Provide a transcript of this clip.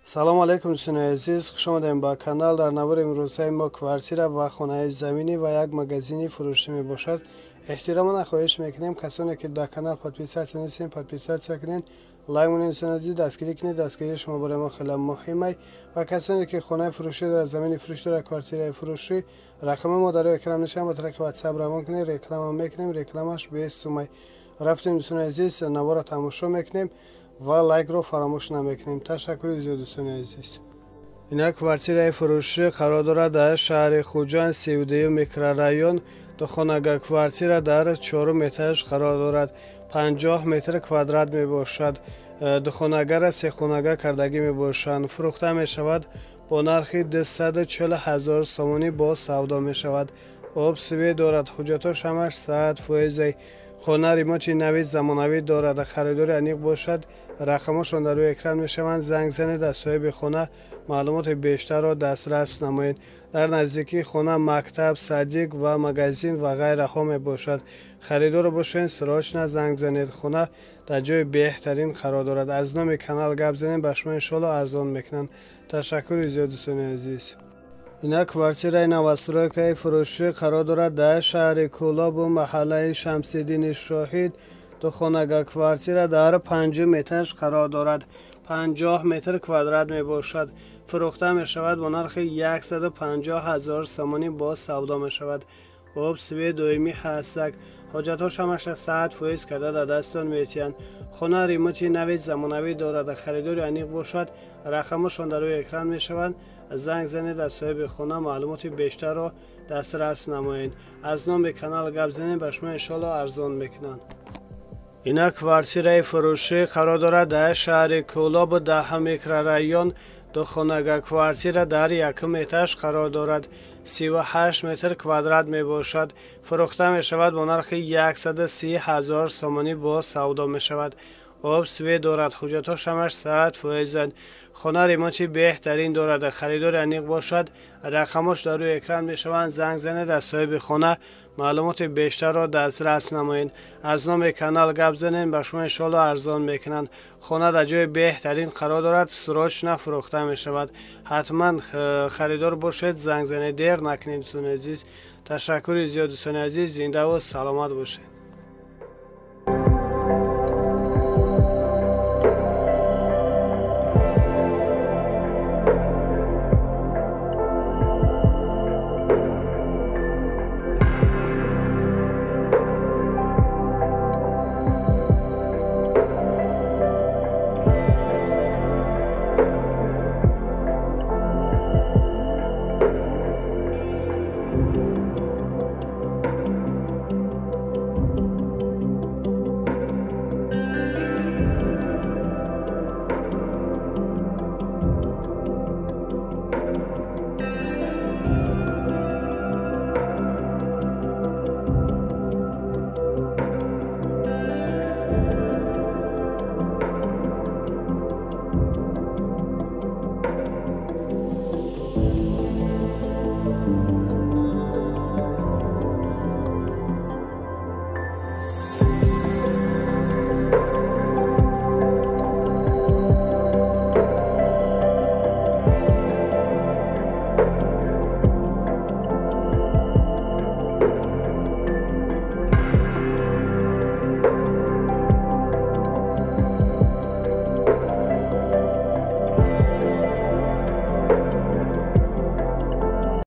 салом алейкум дӯстони азиз, хуш омадем ба канал. дар навори имрӯзаи мо квартира ва хонаи заминӣ ва як магазини фурӯшӣ мебошад. эҳтироман хоҳиш мекунем касоне ки дар канал подписатсия нестем, подписатсия кунед, лайк монед, дӯстони азиз дастгирӣ кунед. дастгирии шумо барои мо хеле муҳим аст ва касоне ки хонаи фурӯшӣ дорад, замини фурӯшӣ дорад, квартираи фурӯшӣ, рақами мо дар экран нишан ба тариқи WhatsApp равон кунед. реклама мекунем, рекламаш 20 сум аст. рафтем дӯстони азиз, навора тамошо мекунем ва лайкро фаромӯш намекунем. ташаккури зиёд дӯстони азиз. ина квартираи фурӯшӣ қарор дорад дар шаҳри Хуҷанд, 32 микрорайон. духонага квартира дар 4 этаж қарор дорад. 50 метр квадрат мебошад. духонагара сехонага кардагӣ мебошанд. фурӯхта мешавад бо нархи 240 000 сомонӣ бо савдо мешавад. об свет дорад. ҳуҷҷатош ҳамаш 100%. хона ремонти нави замонавӣ дорад. харидори аниқ бошад. рақамошон дар рӯи экран мешаванд. занг занед, аз соҳиби хона маълумоти бештарро дастрас намоед. дар наздикии хона мактаб, садик ва магазин ва ғайраҳо мебошад. харидор бошед, срочно занг занед. хона дар ҷои беҳтарин қарор дорад. аз номи канал гап занед, ба шумо иншоалло арзон мекунанд. ташаккури зиёд дӯстони азиз. ина квартираи новостройкаи фурӯшӣ қарор дорад дар шаҳри Кӯлобу, маҳаллаи Шамсиддини Шоҳид. духонага квартира дар 5 этаж қарор дорад. 50 метр квадрат мебошад. фурӯхта мешавад бо нархи 150 000 сомонӣ бо савдо мешавад. об свет доимӣ ҳастак. ҳоҷатҳош ҳамаша 100% карда дар дастон метиҳанд. хона ремонти нави замонавӣ дорад. харидори аниқ бошад. рақамошон дар рӯи экран мешаванд. занг занед, аз соҳиби хона маълумоти бештарро дастрас намоед. аз номи канал гап занед, ба шумо иншоалло арзон мекунанд. ина квартираи фурӯшӣ қарор дорад дар шаҳри Кӯлоб, 10 микрорайон. духонага квартира дар 1 этаж қарор дорад. 38 метр квадрат мебошад. фурӯхта мешавад бо нархи 130 000 сомонӣ бо савдо мешавад. об свет дорад. ҳуҷҷатош ҳамаш 100%. хона ремонти беҳтарин дорад. харидори аниқ бошад. рақамош дар рӯи экран мешаванд. занг занед, аз соҳиби хона маълумоти бештарро дастрас намоед. аз номи канал гап занед, ба шумо иншоалло арзон мекунанд. хона дар ҷои беҳтарин қарор дорад. срочно фурӯхта мешавад. ҳатман харидор бошед, занг занед, дер накунед дӯстони азиз. ташаккури зиёд дӯстони азиз. зиндаву саломат бошед.